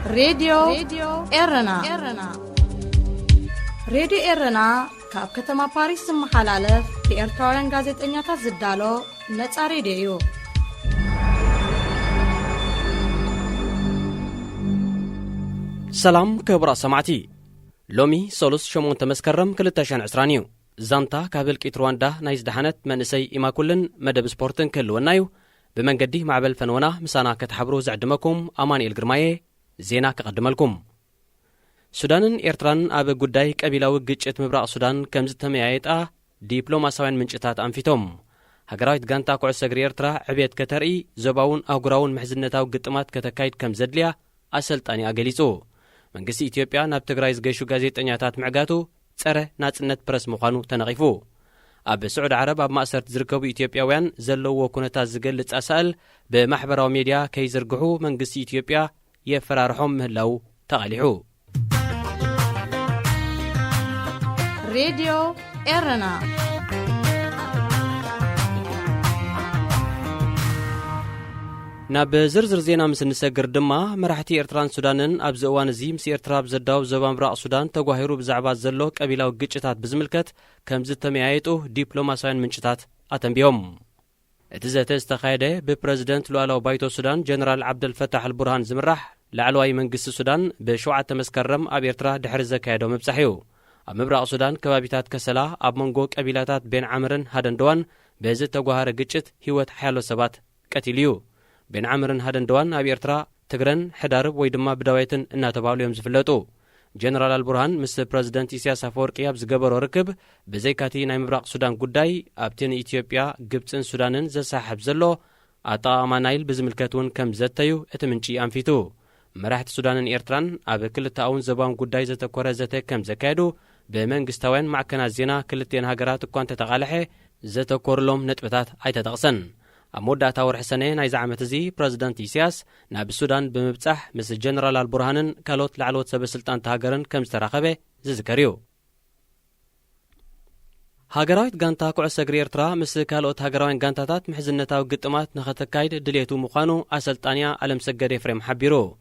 راديو إرنا راديو إرنا كاب كتما باريس محلالة في إرتوران غازت إنياتا زدالو نتسا راديو سلام كبرا سمعتي لومي سولوس شمون تمسكرم كلتاشان عسرانيو زانتا كابل كيت رواندا نايز دحانت منسي إما كلن مدب سبورتن كلونايو بمنقدي معبل فنونا مسانا كتحبرو زعدمكم أماني القرماية زينا كقدملكم سودانن إيرتران أب قداي كابيلاو قجت مبراء سودان كمزتميايتا ديبلوماساوين منشتات أنفيتهم هقرايت غانتا كوعساقري إيرترا عبيت كترئي زباون أو قراون محزنتاو قطمات كتكايد كمزدليا أسلطاني أقليسو منقسي إثيوبيا ناب تقرايز قيشو غازيت أنياتات معقاتو تسره ناتنت برس مخانو تنغيفو أب سعود عرب أب مأسرت زركبو إثيوبياوين زلو وكونتا زقلت أسأل بمحبراو ميديا كي زرقحو منقسي إثيوبيا يفرارحهم مهلاو تغاليحو راديو إرنا ناب زرزر زينا مسن سجر دما مرحتي إرتران سودانن أبز أوان زي مس إرتراب زداو زبان براء سودان تقاهرو بزعبات زلو قبيلاو قجتات بزملكت كمزت تميعيتو ديبلوماسيين منشتات أتم بيهم اتزات استخايده ببرزيدنت لوالو بايتو سودان جنرال عبد الفتاح البرهان زمرح لعلواي منقس السودان بشوعة تمسكرم أب إرترا دحر الزكايدو مبسحيو أب مبراء سودان كبابيتات كسلا أب منقو قبيلاتات بين عمرن هادن دوان بزت تقاهر قجت هيوت حيالو سبات كتليو بين عمرن هادن دوان أب إرترا تقرن حدارب ويدما بدوايتن إنا تباولو يمزفلتو جنرال البرهان مس برزيدنت إسياس أفورقي أبز قبر وركب بزيكاتي ناي مبراق سودان قداي أبتين إثيوبيا قبتن سودانن زساحب زلو أطا أمانايل بزملكتون كم زتيو اتمنشي أنفيتو مراحت سودانن إيرتران أب كل تاون زبان قداي زتكورا زتك كم زكادو بمنقستوين معكنا زينا كلتين هاقرات كوانت تغالحي زتكورلوم نتبتات عيتا تغسن أمودة تاور حسنين نايز عامتزي برزيدنت إسياس ناب السودان بمبتح مس جنرال البرهانن كالوت لعلوت سب سلطان تهاجرن كم استراقبه زذكريو هاجراويت غانتا كوعساقري إيرترا مس كالوت هاجراوين غانتاتات محزنتاو قطمات نختكايد دليتو مقانو أسلطانيا ألم سجد فريم حبيرو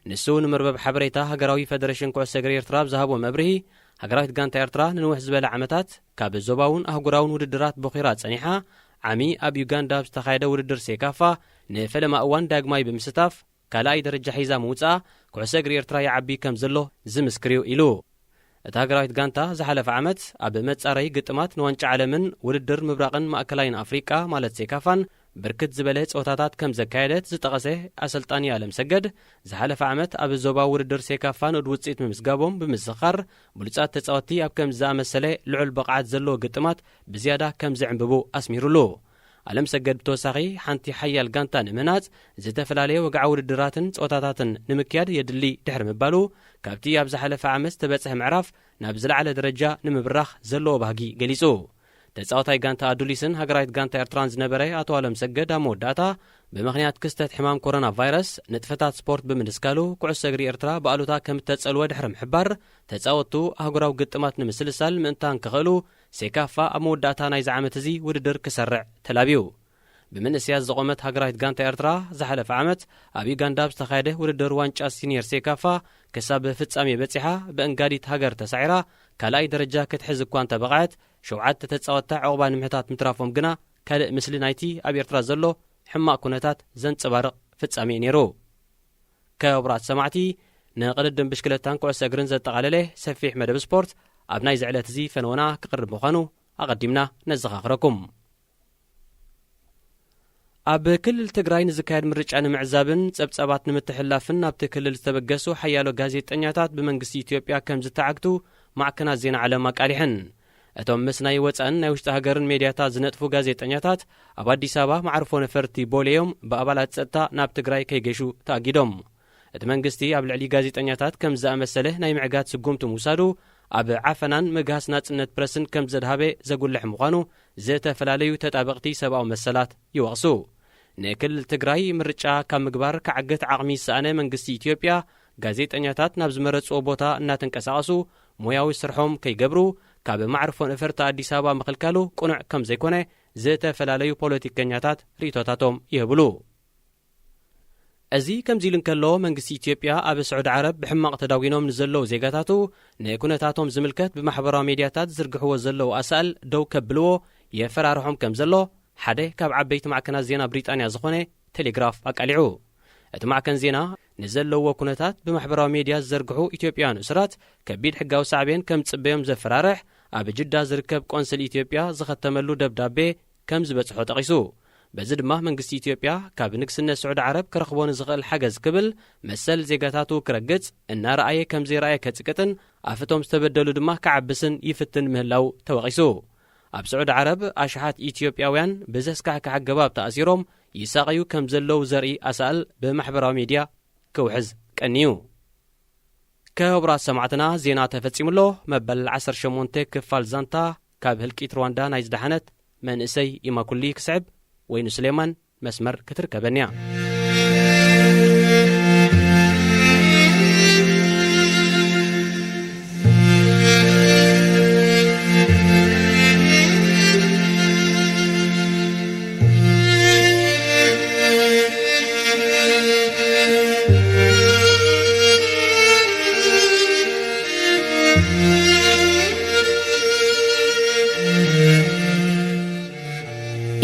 نسون مربب حبريتا هاجراوي فدريشن كوعساقري إيرترا بزهابو مبرهي هاجراويت غانتا إيرترا ننوح زبالة عمتات كاب الزباون أهجراون ودرات بخيرات سنيحة عمي أب يوغندا بستخايدة ودر سيكافا نفلما أوان داقماي بمستاف كالاي درجة حيزا موتا كوعساقري إيرترا يعبي كم زلو زمسكريو إلو اتهاجراويت غانتا زحلف عمت أب متصاري قطمات نوانش عالمن ودر مبراقن مأكلاين أفريقا مالت سيكافان بركت زبالت أوتاتات كم زكايدت زتغسه أسلطاني عالم سجد زحلف عمت أب الزوبا ودر سيكافان ودوتسيت ممسقابهم بمسخر بلسات تتصوتي أب كم زامسلة لعل بقعات زلو قطمات بزيادة كم زعنببو أسميرولو عالم سجد بتوساقي حانتي حيا الغانتا نمنات زتفلالي وقع ودراتن أوتاتاتن نمكياد يدلي دحر مبالو كابتي أب زحلف عمس تبصح معرف نابزل على درجة نمبرخ زلو بهجي جليسو تتصاوتاي غانتا أدوليسن هاجرايت غانتا إيرتران زنبري أطوالم سجد أموداتا بمخنيات كستة حمام كورونا فيروس نتفتات سبورت بمنسكالو كوعساقري إيرترا بقالوتا كم تتسألو دحر محبر تتصاوتو هاجراو قطمات نمسلسل منتان كغلو سيكافا أموداتا نايز عامتزي ودر كسرع تلابيو بمن سياز زقومت هاجرايت غانتا إيرترا زحلف عامت أبي غاندا بستخايده ودر وانش سينيور سيكافا كساب فتصامي بتصحة بأنقاديت هاجر تسعيرا كالاي درجة كتحز كوانتا بقعت شوعات تتصاوتا عقبان محتات مترافهم قنا كالق مثل نايتي أبي إيرترا زلو حما كونتات زنت صبارق فتصامي نيرو كابرات سمعتي نقدم بشكلتان كوعساقرن زتقالله سفيح مدب سبورت أبناي زعلات زي فنونا كقرب مخانو أقدمنا نزغاقركم أب كل تقراي نزكايد مرج عن معزابن تبصبات نمتحلافن أب كل تبقسو حيالو غازيت أنياتات بمنقسي إثيوبيا كم زتعقتو مع كنا زين على مقالحن أتوم مسنا يوصأن ناوشت هاجرن ميدياتات زنطفو غازيت أنياتات أب أديس أبابا معرفو نفرتي بوليوم بأبالات ستا ناب تقراي كيجيشو تاقيدوم اتمنقستي أب العلي غازيت أنياتات كم زامسله ناي معقات سقومتو موسادو أب عفنان مجهس نات برسن كم زدهابي زقول لح مقانو زيت فلاليو تطابقتي سبعو مسلات يوقسو نكل تقراي مرجع كم مقبار كعقت عقمي سأنا منقسي إثيوبيا غازيت أنياتات نابز مرتس أوبوتا ناتن كساقسو موياوي سرحوم كي قبرو كاب معرفون افرتا أديس أبابا مخلكالو قنع كم زيكونه زيت فلاليو بوليتيك أنياتات ريتوتاتهم يهبلو እዚ ከምዚ ኢሉ እንከሎ መንግስቲ ኢትዮጵያ ኣብ ስዑድ ዓረብ ብሕማቕ ተዳዊኖም ንዘለዉ ዜጋታቱ ንኩነታቶም ዝምልከት ብማሕበራዊ ሚድያታት ዝርግሕዎ ዘለዉ ኣሳእል ደው ከብልዎ የፈራርሖም ከም ዘሎ ሓደ ካብ ዓበይቲ ማዕከናት ዜና ብሪጣንያ ዝኾነ ቴሌግራፍ ኣቃሊዑ። እቲ ማዕከን ዜና ንዘለዎ ኩነታት ብማሕበራዊ ሚድያ ዝዘርግሑ ኢትዮጵያውያን እስራት ከቢድ ሕጋዊ ሳዕቤን ከም ጽበዮም ዘፈራርሕ ኣብ ጅዳ ዝርከብ ቆንስል ኢትዮጵያ ዝኸተመሉ ደብዳቤ ከም ዝበጽሖ ጠቒሱ። በዚ ድማ መንግስቲ ኢትዮጵያ ካብ ንግስነት ስዑድ ዓረብ ክረኽቦ ንዝኽእል ሓገዝ ክብል መሰል ዜጋታቱ ክረግጽ እናረኣየ ከም ዘይረኣየ ከጽቅጥን ኣፍቶም ዝተበደሉ ድማ ክዓብስን ይፍትን ምህላው ተወቒሱ። ኣብ ስዑድ ዓረብ ኣሽሓት ኢትዮጵያውያን ብዘስካሕካሕ ኣገባብ ተኣሲሮም ይሳቐዩ ከም ዘለዉ ዘርኢ ኣሳእል ብማሕበራዊ ሚድያ ክውሕዝ ቀኒዩ። ከቡራት ሰማዕትና ዜና ተፈጺሙሎ መበል 18 ክፋል ዛንታ ካብ ህልቂት ሩዋንዳ ናይ ዝደሓነት መንእሰይ ኢማኩሊ ክስዕብ ወይኑ ስሌማን መስመር ክትርከበንያ።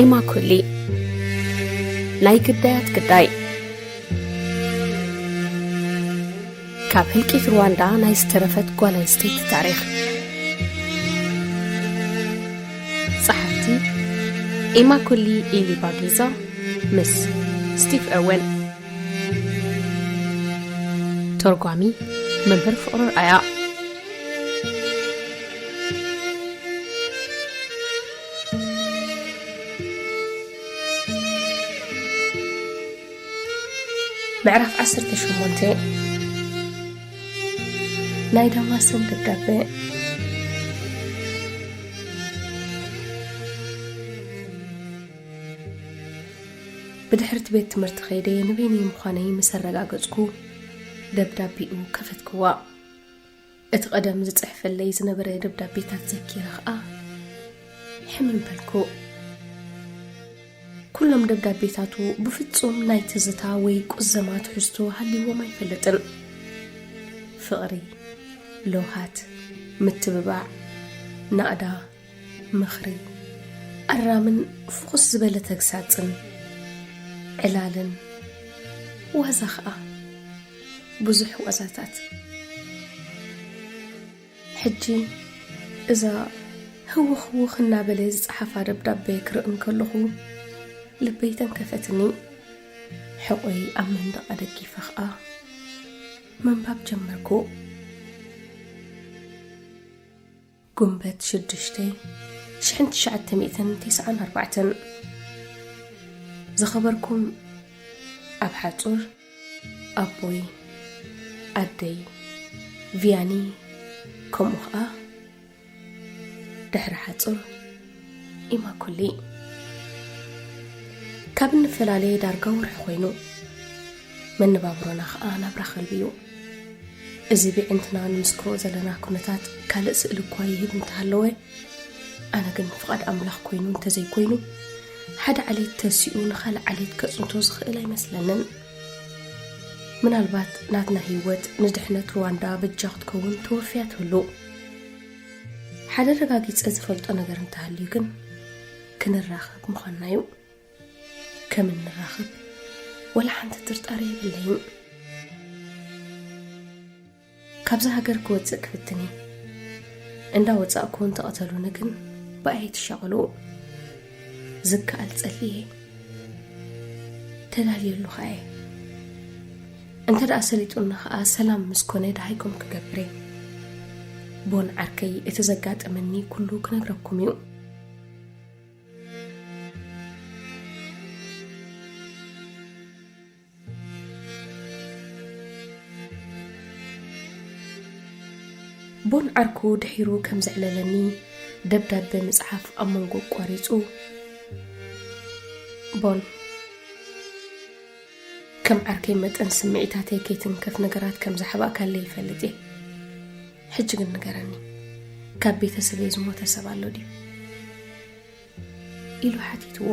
ኢማኩሊ ናይ ግዳያት ግዳይ ካብ ህልቂት ሩዋንዳ ናይ ዝተረፈት ጓል ኣንስተይቲ ታሪኽ ጸሓፍቲ ኢማኩሊ ኢሊባጊዛ ምስ ስቲቭ ኤርዌን ተርጓሚ መምህር ፍቅሪ ኣያ ምዕራፍ 18 ናይ ዳማስን ደብዳቤ ብድሕርቲ ቤት ትምህርቲ ኸይደ ንበይኒ ምዃነይ ምስ ኣረጋገጽኩ ደብዳቤኡ ከፈትክዋ። እቲ ቀደም ዝጽሕፈለይ ዝነበረ ደብዳቤታት ዘኪረ ኸኣ ሕምም በልኩ። ኩሎም ደብዳቤታቱ ብፍጹም ናይ ትዝታ ወይ ቁዘማ ትሕዝቶ ሃልይዎም ኣይፈለጥን። ፍቕሪ፣ ሎሃት፣ ምትብባዕ፣ ናእዳ፣ ምኽሪ፣ ኣራምን ፍኹስ ዝበለ ተግሳጽን ዕላልን ዋዛ ኸኣ ብዙሕ ዋዛታት። ሕጂ እዛ ህውኽውኽ እናበለ ዝጸሓፋ ደብዳቤ ክርእን ከለኹ ልበይ ተንከፈትኒ። ሕቆይ ኣብ መንደቕ ኣደጊፈ ኸኣ መንባብ ጀመርኩ። ጉንበት 6/1994 ዝኸበርኩም ኣብ ሓጹር ኣቦይ ኣደይ ቪያኒ ከምኡ ኸኣ ድሕሪ ሓጹር ኢማኩሊ ካብ ንፈላለየ ዳርጋ ወርሒ ኮይኑ መነባብሮና ኸኣ ናብራ ኸልቢዩ። እዚ ብዕንትና ንምስክሮ ዘለና ኩነታት ካልእ ስእሊ እኳ ይህብ እንተሃለወ ኣነ ግን ፍቓድ ኣምላኽ ኮይኑ እንተዘይኮይኑ ሓደ ዓሌት ተሲኡ ንኻልእ ዓሌት ከጽንቶ ዝኽእል ኣይመስለንን። ምናልባት ናትና ህይወት ንድሕነት ሩዋንዳ በጃ ክትከውን ተወፍያ ትህሉ። ሓደ ረጋጊጸ ዝፈልጦ ነገር እንተሃልዩ ግን ክንራኸብ ምዃንና እዩ። ከም እንራኸብ ወላ ሓንቲ ጥርጣሪ የብለይን። ካብዛ ሃገር ክወፅእ ክፍትኒ እንዳወፃእኩ እንተቐተሉኒ ግን ብኣይ ትሻቕሉ ዝከኣል ጸልየ ተዳልየሉ ኸየ እንተ ደኣ ሰሊጡና ኸኣ ሰላም ምስኮነ ዳሃይኩም ክገብረ ቦን ዓርከይ እቲ ዘጋጠመኒ ኩሉ ክነግረኩም እዩ። ቦን ዓርኩ ድሒሩ ከም ዘዕለለኒ ደብዳቤ መጽሓፍ ኣብ መንጎ ቋሪጹ ቦን ከም ዓርከይ መጠን ስምዒታተይ ከይትንከፍ ነገራት ከም ዘሓባእካለ ይፈልጥ እየ። ሕጂ ግን ንገረኒ ካብ ቤተሰበይ ዝሞተ ሰብ ኣሎ ድዩ ኢሉ ሓቲትዎ።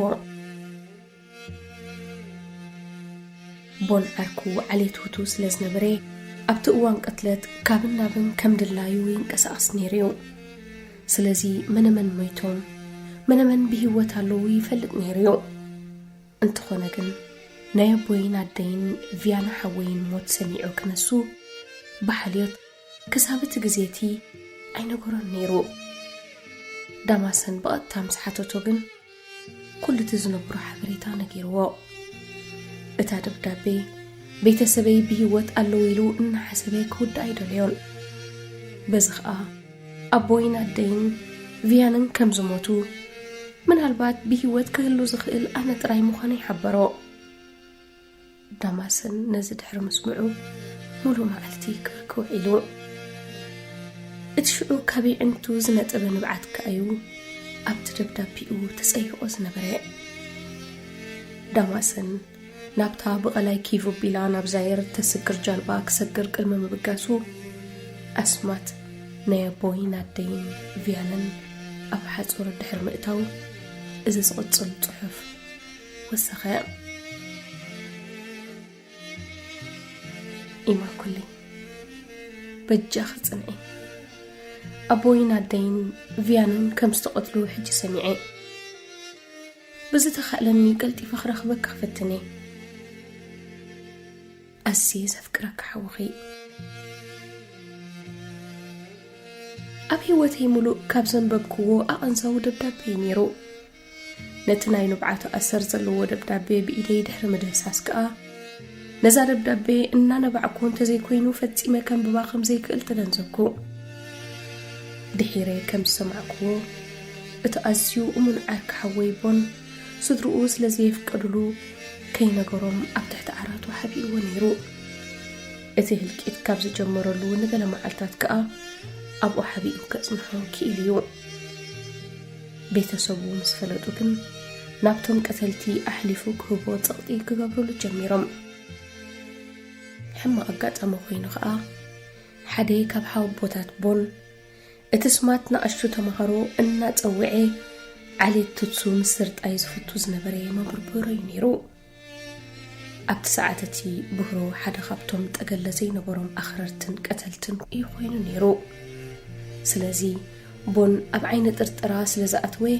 بون عركو عليتوتو سلازنبري أبت أوان قتلت كابن نابن كم دلايو ينقص نيريو سلازي من ميتون من بهوتالو يفلق نيريو انت خونكن نايا بوين عدين فيانا حوين موت سميعو كنسو بحاليوت كسابت غزيتي أين قران نيرو داماسن بقت تامس حاتوتوغن كل تزنبرو حبريتا نجيرو اتا دبدابي بيت سبي بهوت اللويلو إن حسبي كود أيدوليون بزخاء أبوين عدين فيانن كم زموتو من هالبات بهوت كهلو زخيل أنا تراي مخاني حبرو داماسن نزد حرم اسمعو مولو معلتي كركو عيلو اتشعو كابي انتو زنت ابن بعتك ايو ابت دبدابيو تسأيقو زنبري داماسن نابتا بغلاي كيفو بيلا نابزاير تسكر جالبا كسكر كلمة مبقاسو أسمات نايا بوين عدين فيانن أبحث ورد حرم اتاو إذا سقطصل صحف والسخاء إما كلي بجاخ صنعي أبوين عدين فيانن كم استقتلو حجي سميعي بزي تخألني قلتي فخرخ بك خفتني أسيس أفكرك حوخي أبي وتي ملوك كابزن ببكو أقنصو دبدابي نيرو نتناي نبعاتو أسر زلو دبدابي بإيدي دحر مدهساسكا نزا دبدابي إنا نبعكون تزي كوينو فتسي مكان بباخم زي كالت دنزكو دحيري كم سمعكو اتأزيو أمون عرك حويبون صدرؤوس لزيف قدلو كي نقرم أبتحت عرات وحبي ونيرو إذا هلكيت كابز جمرلو نقل معلتات كأ أبو حبي وكأسنحو كيليو بيتسبو مسفلتوكن نابتم قتلتي أحلفوك هبو تغطي كقبرو لجميرم حما أقات أموخينو خأ حدي كابحاو بوتات بون اتسماتنا أشتو تمهرو إنا تقوعي علي تتسو مسرت أي زفتو زنبري مبربورو ينيرو أبت ساعتتي بهرو حدا خابتم تقلزي نبرم أخررتن قتلتن يخوينو نيرو سلازي بون أب عين ترتراس لزأتوي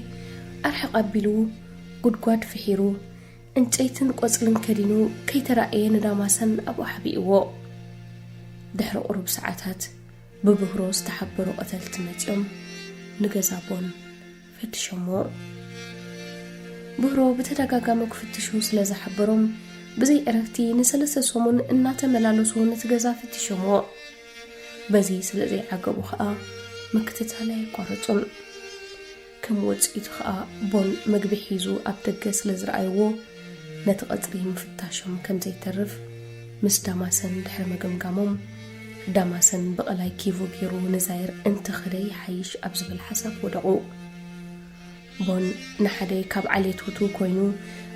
أرحق أبلو قد فحيرو انتيتن قوصلن كدينو كي ترأي نداماسن أبو حبيقو دحر قرب ساعتات ببهرو استحبرو قتلتنتيوم نجزابون فتشمو بهرو بتدقاقامو كفتشو سلازا حبروم بزي أرفتي نسلسة سومون إناتا ملالوسو نتجزا فتشمو بزي سلازي عقبو خاء مكتتها لاي قارتون كم وصيت خاء بون مقبحيزو أبتقس لزرعيو نتقطري مفتاشم كم زي ترف مس داماسن دحر مقمقاموم داماسن بقلاي كيفو بيرو نزاير انت خدي حيش أبزب الحسب ودعو بون نحدي كاب علي توتو كوينو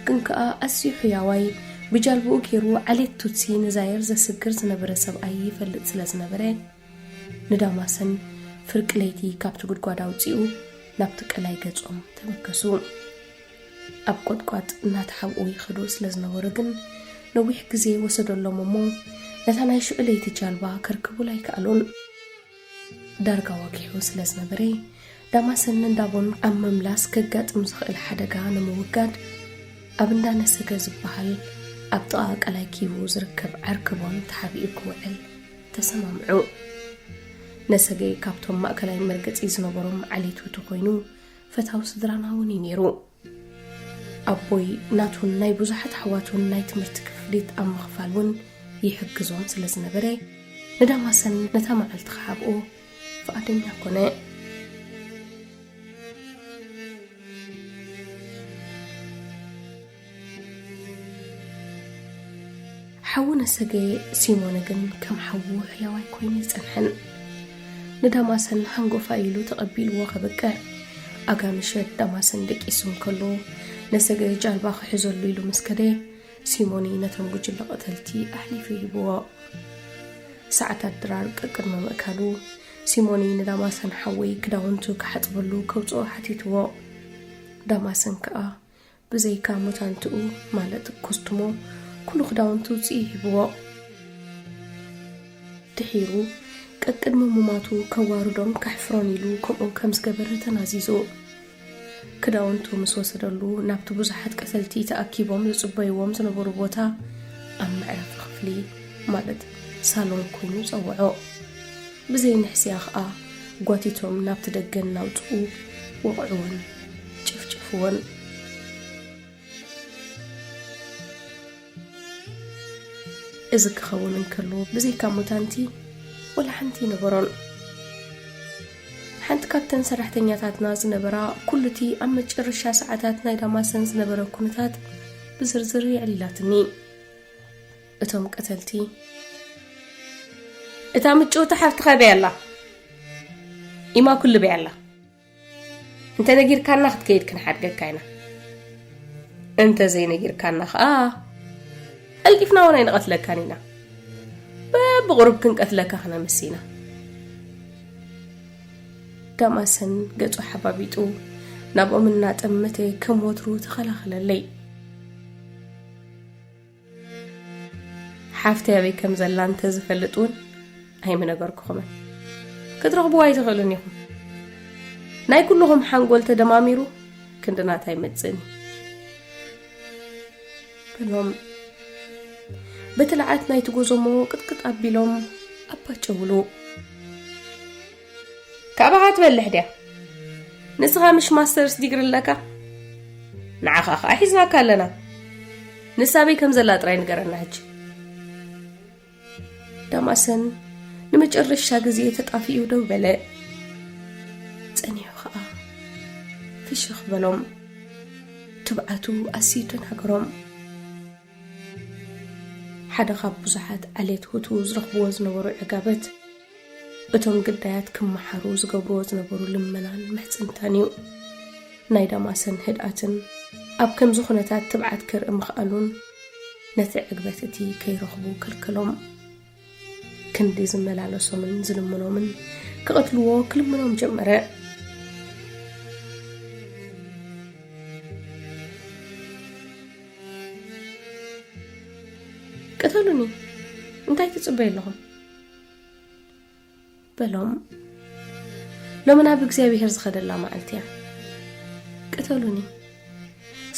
كنكا أسي حياواي بجالبو كيرو علي توتسي نزاير زسكر زنبرا سبأي فلت سلا زنبرا نداماسن فرق ليتي كابتو قد قاداو تيو نابتك ألاي قدسوم تمكسو أب قد ناتحاو يخدو سلا زنورغن نويح كزي وسدو اللوممو نتانا يشو إليتي جالبا كركبو لاي كالون دارقا واقعو سلا زنبرا داماسن ندابون أمملاس كقات مزخ الحدقا نموقاد أبندا نسكا زبحل أبطاق على كيفو زركب عركبون تحبيقو وعل تسممعو نسكي كابتوم مأكلاي مرقت إزنبرم علي توتو كوينو فتاو صدرانا ونينيرو أبوي ناتون ناي بزحت حواتون ناي تمرت كفليت أم مخفالون يحقزون سلزنبري نداماسن نتامع التخابقو فأدن يكوني حونا سجى سيمونجن كم حوو حياوي كويني سنحن نداماسن هنقو فايلو تقبيل وخبكة أقامشت داماسن دك اسم كله نسجى جالبا خحزو الليلو مسكده سيموني نتمجو جل قتلتي أحلي فيه بوا ساعة الدرار كقرم مأكلو سيموني نداماسن حوي كداونتو كحتبلو كوتو حتيتو داماسن كأ بزي كاموتانتو مالت كوستمو كل خداونتو يهبوا تحيرو كقدم مماتو كواردون كحفرون يلو كم زغبره تنازيزو كداونتو مسوسدلو نابتو بزحات قتلتي تاكيبوم زصبيوم زنبرو بوتا ام معرف خفلي مالت سالون كوينو صوعو بزين حسيا خا غوتيتوم نابت دغن ناوطو وقعون چفچفون ازك خونن كلو بزي كاموتانتي ولا حنتي نبرون حنت كابتن سرحتنياتاتنا زنبرا كلتي ام مچرشا ساعاتاتنا داماسن زنبرا كونتات بزرزر يعليلاتني اتوم قتلتي اتا مچو تحفت خبي الله إما كل بي الله انت نجير كان ناخد كيد كن حدقك كاينة انت زي نجير كان ناخ القفنا وانا ينقتلك كانينا بغرب كن قتلك اخنا مسينا داماسن قطو حبابيتو نابو منا تمتي كم وترو تخلخل اللي حافتي ابي كم زلان تزفلتون هاي من اقركو خمان كترغبوا واي تغلون يخم ناي كلهم حنقول تدماميرو كندنا تاي متزني بلهم بتلعات ناي تقوزمو قد أبيلهم أبا تشولو كابعات باللحدة نسغا مش ماسترس ديقر لك نعخاخ أحيزنا كالنا نسابي كم زلات راي نقرنا هج داماسن نمجرشا غزيه تطافيو دو بلا صنيو خا فشخ بلوم تبعتو اسيتن هكرم حدا خاب بزحات عليت هوتو زرخبو زنبرو عقابت اتوم قدايات كم محارو زقبرو زنبرو لمنان محصنتانيو نايدا ماسن هداتن اب كم زخنتات تبعت كر مخالون نتي عقبتتي كي رخبو كلكلوم كندي زملالو سومن زلمنو من كقتلوا كل منهم جمره قتلوني انتي تصبي لهم بلوم لما انا بእግዚአብሔር ዝኸደላ ማዓልቲያ قتلوني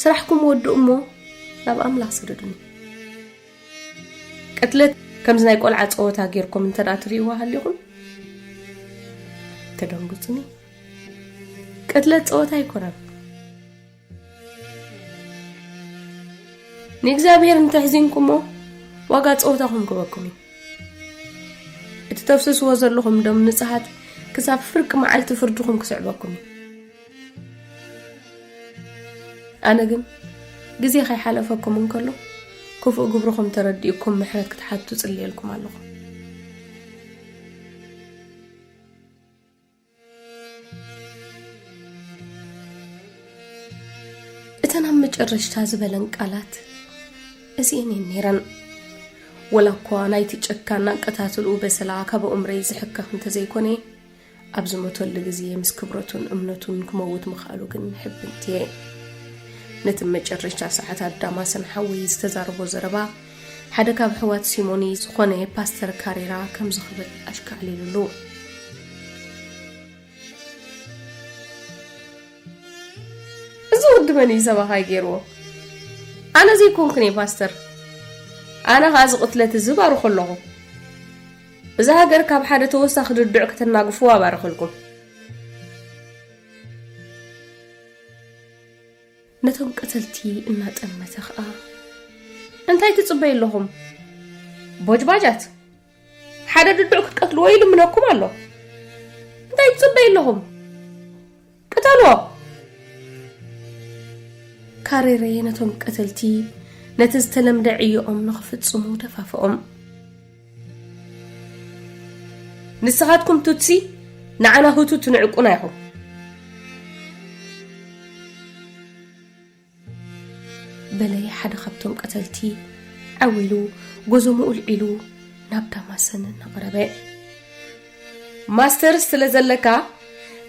سرحكم ودو امو ናብ አምላክ ሰደዱኒ قتلت كم زناي قلعة صوتا غيركم انت داتريوا هاليكم تدنغصني قتلت صوتا يكون نيغزابير انت حزينكمو واغا صوتاكم غبكمي اتتفسس وزلهم دم نصحات كساب فرق معلت فردكم كسعبكم انا ግን ግዜ خي حلفكم እንከሎ كفو قبركم ترديكم محرات كتحاتو صليلكم عليكم اتنا مجرشتا زبلن قالات ازيني نيران ولا كو نايتي چكانا قتاتلو بسلا كبو امري زحكه انت زيكوني ابزمتو لغزي مسكبرتون امنتون كموت مخالو كن حبنتي نتمجرشتا ساعات داماسن حوي استزاربو زربا حدا كاب حوات سيموني زخونه باستر كاريرا كم زخبت اشكالي للو زود مني سبا هاي غيرو انا زي كونكني باستر انا غاز قتلت الزبارو خلهم اذا هاجر كاب حدا توسخ ددع كتناقفوا بارخلكم نتوم قتلتي إنها تأمتخ انتاي تصبي لهم بوجباجات حدا ددعو كتقتلوا ويلو منكم الله انتاي تصبي لهم قتلوا كاريري نتوم قتلتي نتزتلم دعيهم نخفت صمو دفافهم نسخاتكم توتسي نعنا هوتو تنعقونا يهم بلاي حدا خبتم قتلتي عويلو غزمو العلو نبدا ما سنن قربه ماستر سلازلكا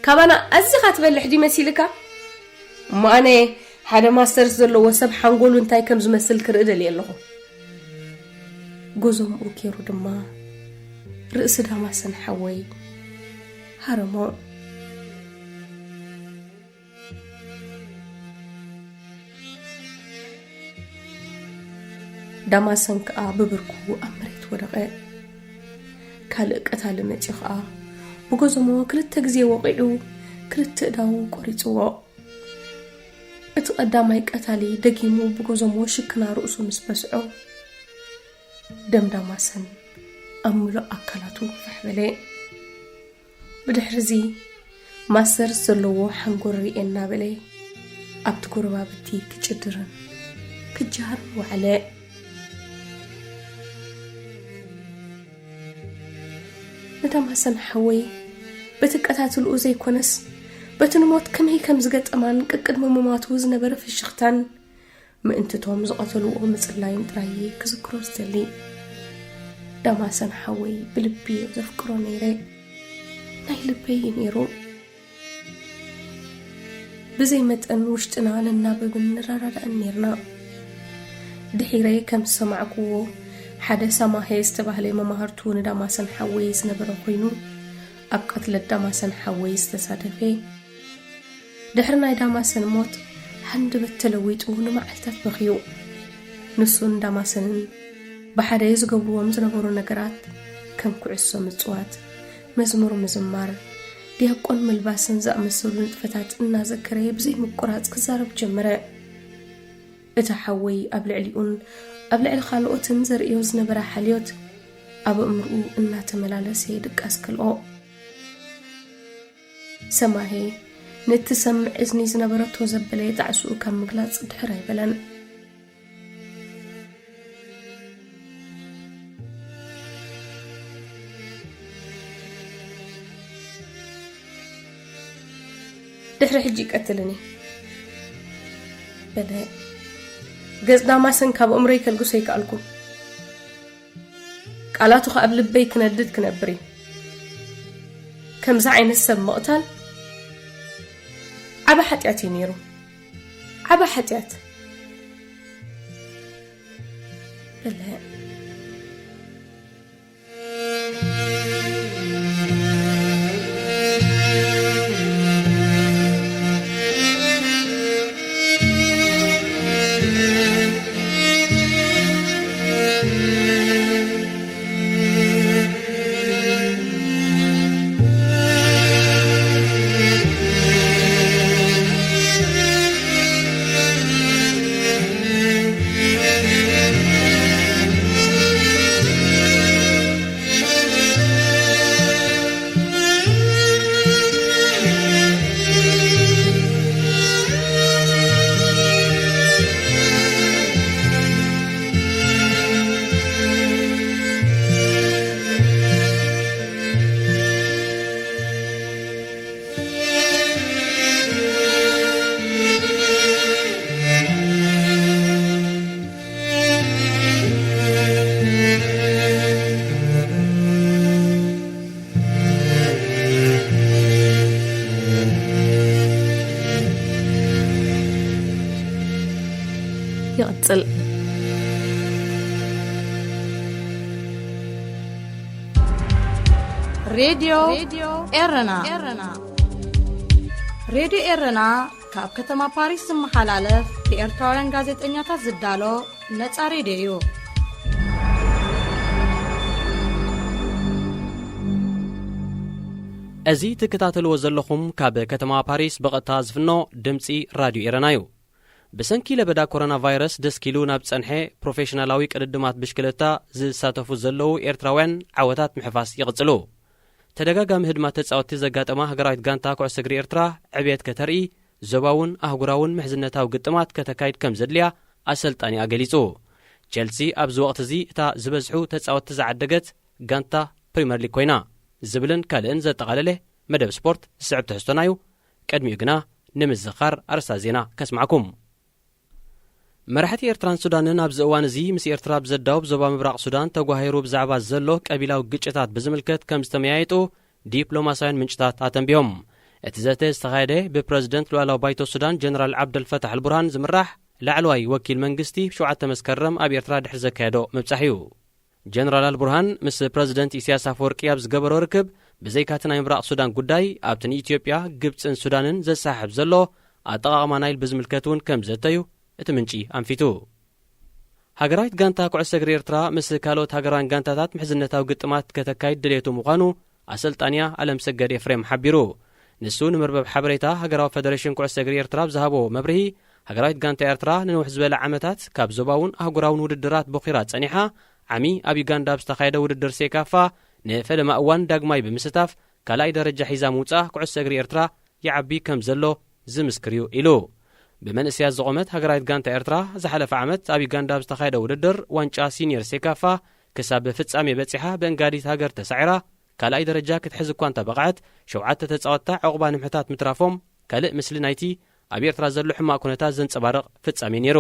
كابانا ازخات بلحدي مسيلكا ما انا حدا ماستر زلو وسب حنقولو انتي كم زمسل كريدل يلهو جوزهم أوكيرو دما رأس داماسن حوي هرمو داماسن كأ ببركو أمريت ورقة كالك أتال متيخا بجوزهم كرت تجزي وقيلو كرت داو قريتوا اتقدامي قتالي دقيمو بجوزهم شكنا رؤسو مسبسعو دم داماسن أملو أكلاتو فحبلي بدحرزي ماسر سلوو حنقري إنا بلي أبتكور بابتي كجدرن كجار وعلاء نداماسن حوي بتكأتات الأوزي كونس بتنموت كم هي كم زقت أمان كقد ممات وزن برف الشختان ما أنت توم زقتلو ومثلاين تراي كذكروس تلي داماسن حوي بلبي وذكرو نيري ناي لبي نيرو بزي متأن وشتنا للنابب نرارد أنيرنا دحيري كم سمعكو حدا سماهي استبهلي ممهرتون داماسن حوي سنبرو خينو أبقت لداماسن حوي استسادفي دحرنا داماسن موت حند بالتلويت ونمعلتات بخيو نسون داماسن بحدا يزقبوا مزنبورو نقرات كم كعسو مزوات مزمور مزمار ديهقون ملباسن زأمسولو نتفتات إنا ذكري بزي مقرات كزارب جمرة اتحوي أبلعليون أبلعل خالقوتن زرقيو زنبرا حاليوت أبو أمرقو إنا تملالسي دك أسكالقو سماهي نتسمع إذني زنبرتو زبلي دعسو كم مقلاص دحراي بلان دحر حجي قتلني بلا جز داماسن كاب أمري كالقصي كالكم قالاتو خاب لبي كندد كنبري كم زعين السب مقتل عبا حتياتي نيرو عبا حتيات بلا يقتل راديو إرنا راديو إرنا كاب كتما باريس محلالف بإرتوارن غازت إنياتا زدالو نتسا راديو أزي تكتاتلو زلخم كاب كتما باريس بغتا زفنو دمسي راديو إرنايو بسنكي لبدا كورونا فيروس دسكيلو ناب صنحي بروفيشنالاوي قدمات بشكلتا زساتفو زلو إرتراوين عوتات محفاس يقصلو تدغاغام هدمات تصاوتي زغاطما هغرايت غانتا كوعس اغري إرترا عبيت كتري زباون اهغراون محزنتاو غطمات كتكايد كم زدليا أسلطاني أغليصو تشيلسي أبز وقت زي تا زبزحو تصاوتي زعدغت غانتا بريمير ليج كوينا زبلن كالن زتقالله مدب سبورت سعب تحستنايو قدمي غنا نمزخر أرسا زينا كسمعكم مرحتي إرتران سودان نابز أوان زي مس إرترا بزداو بزبا مبراق سودان تقوهيرو بزعبا زلو قبيلاو قجتات بزملكت كم استميايتو ديبلوماسيين منشتات آتن بيوم اتزاتي استغايده ببرزيدنت لوالو بايتو سودان جنرال عبد الفتح البرهان زمراح لعلواي وكيل منغستي بشوعة مسكرم أبي إرترا دحر زكادو مبصحيو ጀነራል አልቡርሃን ምስ ፕሬዚደንት ኢሳያስ አፈወርቂ ኣብ ዝገበሮ ርክብ ብዘይካቲ ናይ ምብራቕ ሱዳን ጉዳይ ኣብቲ ንኢትዮጵያ ግብፅን ሱዳንን ዘሳሕብ ዘሎ ኣጠቓቕማ ናይል ብዝምልከት እውን ከም ዘተዩ እቲ ምንጪ ኣንፊቱ ሃገራዊት ጋንታ ኩዕሶ እግሪ ኤርትራ ምስ ካልኦት ሃገራውያን ጋንታታት ምሕዝነታዊ ግጥማት ከተካይድ ድሌቱ ምዃኑ ኣሰልጣንያ ኣለምሰገድ ኤፍሬም ሓቢሩ ንሱ ንምርበብ ሓበሬታ ሃገራዊ ፌደሬሽን ኩዕሶ እግሪ ኤርትራ ብዝሃቦ መብርሂ ሃገራዊት ጋንታ ኤርትራ ንንውሕ ዝበለ ዓመታት ካብ ዞባውን ኣህጉራውን ውድድራት ቦኺራ ጸኒሓ ዓሚ ኣብ ዩጋንዳ ብዝተኻየደ ውድድር ሴካፋ ንፈለማ እዋን ዳግማይ ብምስታፍ ካልኣይ ደረጃ ሒዛ ምውፃእ ኩዕሶ እግሪ ኤርትራ ይዓቢ ከም ዘሎ ዝምስክር እዩ ኢሉ ብመንእስያት ዝቖመት ሃገራዊት ጋንታ ኤርትራ ዝሓለፈ ዓመት ኣብ ዩጋንዳ ብዝተኻየደ ውድድር ዋንጫ ሲኒየር ሴካፋ ክሳብ ፍጻሜ በፂሓ ብእንጋዲት ሃገር ተሳዒራ ካልኣይ ደረጃ ክትሕዝ እኳ እንተበቕዐት 7 ተጻወትታ ዕቑባ ንምሕታት ምትራፎም ካልእ ምስሊ ናይቲ ኣብ ኤርትራ ዘሎ ሕማቕ ኩነታት ዘንጸባርቕ ፍጻሜ ነይሩ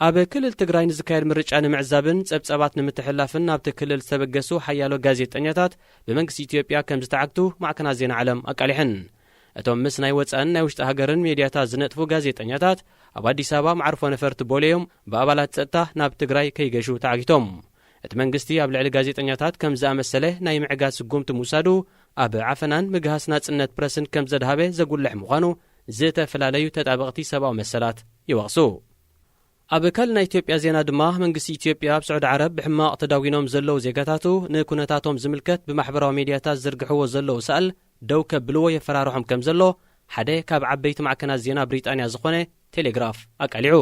ኣብ ክልል ትግራይ ንዝካየድ ምርጫ ንምዕዛብን ጸብጸባት ንምትሕላፍን ኣብቲ ክልል ዝተበገሱ ሓያሎ ጋዜጠኛታት ብመንግስቲ ኢትዮጵያ ከም ዝተዓግቱ ማዕከናት ዜና ዓለም ኣቃሊሕን እቶም ምስ ናይ ወፃእን ናይ ውሽጢ ሃገርን ሜድያታት ዝነጥፉ ጋዜጠኛታት ኣብ ኣዲስ ኣበባ ማዕርፎ ነፈርቲ ቦሌዮም ብኣባላት ጸጥታ ናብ ትግራይ ከይገሹ ተዓጊቶም እቲ መንግስቲ ኣብ ልዕሊ ጋዜጠኛታት ከም ዝኣመሰለ ናይ ምዕጋዝ ስጉምቲ ምውሳዱ ኣብ ዓፈናን ምግሃስ ናጽነት ፕረስን ከም ዘድሃበ ዘጉልሕ ምዃኑ ዝተፈላለዩ ተጣበቕቲ ሰብኣዊ መሰላት ይወቕሱ ኣብ ካልእ ናይ ኢትዮጵያ ዜና ድማ መንግስቲ ኢትዮጵያ ኣብ ስዑድ ዓረብ ብሕማቕ ተዳዊኖም ዘለዉ ዜጋታቱ ንኩነታቶም ዝምልከት ብማሕበራዊ ሜድያታት ዝርግሕዎ ዘለዉ ሰኣል ደው ከብልዎ የፈራርሖም ከም ዘሎ ሓደ ካብ ዓበይቲ ማዕከናት ዜና ብሪጣንያ ዝኾነ ቴሌግራፍ ኣቃሊዑ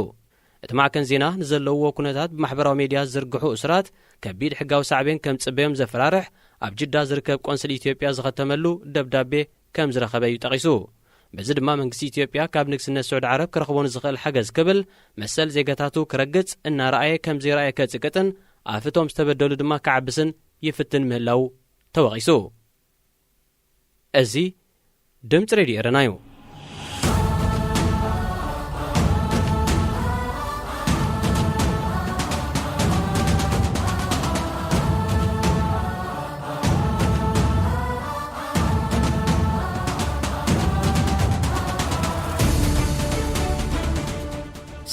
እቲ ማዕከን ዜና ንዘለውዎ ኩነታት ብማሕበራዊ ሜድያ ዝርግሑ እስራት ከቢድ ሕጋዊ ሳዕቤን ከም ጽበዮም ዘፈራርሕ ኣብ ጅዳ ዝርከብ ቆንስል ኢትዮጵያ ዝኸተመሉ ደብዳቤ ከም ዝረኸበ እዩ ጠቒሱ በዚ ድማ መንግስቲ ኢትዮጵያ ካብ ንግስነት ስዑድ ዓረብ ክረኽቦን ዝኽእል ሓገዝ ክብል መሰል ዜጋታቱ ክረግጽ እናረኣየ ከም ዘይረኣየ ከጽቅጥን ኣፍቶም ዝተበደሉ ድማ ክዓብስን ይፍትን ምህላው ተወቒሱ እዚ ድምፂ ሬድዮ ኤረና እዩ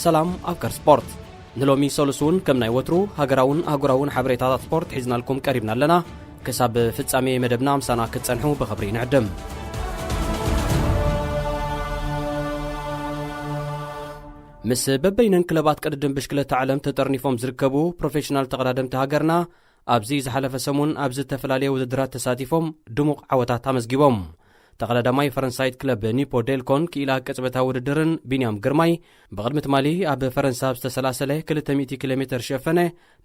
ሰላም ኣብ ቀር ስፖርት ንሎሚ ሰሉስውን ከም ናይ ወትሩ ሃገራውን ኣህጉራውን ሓበሬታታት ስፖርት ሒዝናልኩም ቀሪብና ኣለና ክሳብ ፍጻሜ መደብና ምሳና ክትጸንሑ ብኽብሪ ንዕድም ምስ በበይነን ክለባት ቅድድም ብሽክለታ ዓለም ተጠርኒፎም ዝርከቡ ፕሮፌሽናል ተቐዳደምቲ ሃገርና ኣብዚ ዝሓለፈ ሰሙን ኣብ ዝተፈላለዩ ውድድራት ተሳቲፎም ድሙቕ ዓወታት ኣመዝጊቦም ተቐዳዳማይ ፈረንሳይት ክለብ ኒፖ ዴልኮን ክኢላ ቅጽበታዊ ውድድርን ቢንያም ግርማይ ብቕድሚ ትማሊ ኣብ ፈረንሳ ዝተሰላሰለ 200 ኪሎ ሜትር ሸፈነ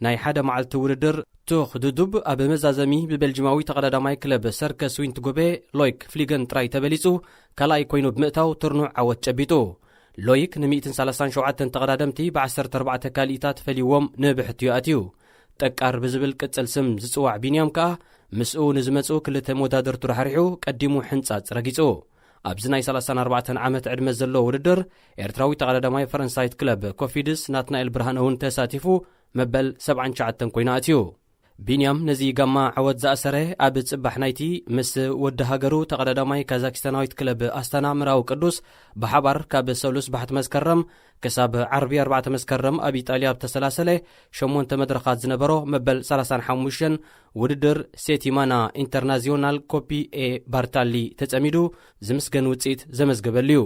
ናይ ሓደ መዓልቲ ውድድር ቱኽ ዱዱብ ኣብ መዛዘሚ ብቤልጂማዊ ተቐዳዳማይ ክለብ ሰርከስ ዊንትጎቤ ሎይክ ፍሊገን ጥራይ ተበሊጹ ካልኣይ ኮይኑ ብምእታው ትርኑዕ ዓወት ጨቢጡ ሎይክ ን137 ተቐዳደምቲ ብ14 ካልኢታት ፈሊዎም ንብሕትዩ ኣትዩ ጠቃር ብዝብል ቅጽል ስም ዝጽዋዕ ቢንያም ከኣ ምስኡ ንዝመጹ ክልተ መወዳደርቱ ረሕሪሑ ቀዲሙ ሕንጻጽ ረጊጹ ኣብዚ ናይ 34 ዓመት ዕድመ ዘሎ ውድድር ኤርትራዊ ተቐዳዳማይ ፈረንሳይት ክለብ ኮፊድስ ናትናኤል ብርሃን እውን ተሳቲፉ መበል 79 ኮይኑ ኣትዩ ቢንያም ነዚ ጋማ ዓወት ዝኣሰረ ኣብ ጽባሕ ናይቲ ምስ ወዲ ሃገሩ ተቐዳዳማይ ካዛክስታናዊት ክለብ ኣስታና ምራዊ ቅዱስ ብሓባር ካብ ሰሉስ ባሕቲ መስከረም ክሳብ ዓርቢ 4 መስከረም ኣብ ኢጣልያ ብተሰላሰለ 8 መድረኻት ዝነበሮ መበል 35 ውድድር ሴቲማና ኢንተርናዚዮናል ኮፒ ኤ ባርታሊ ተጸሚዱ ዝምስገን ውፅኢት ዘመዝገበሉ እዩ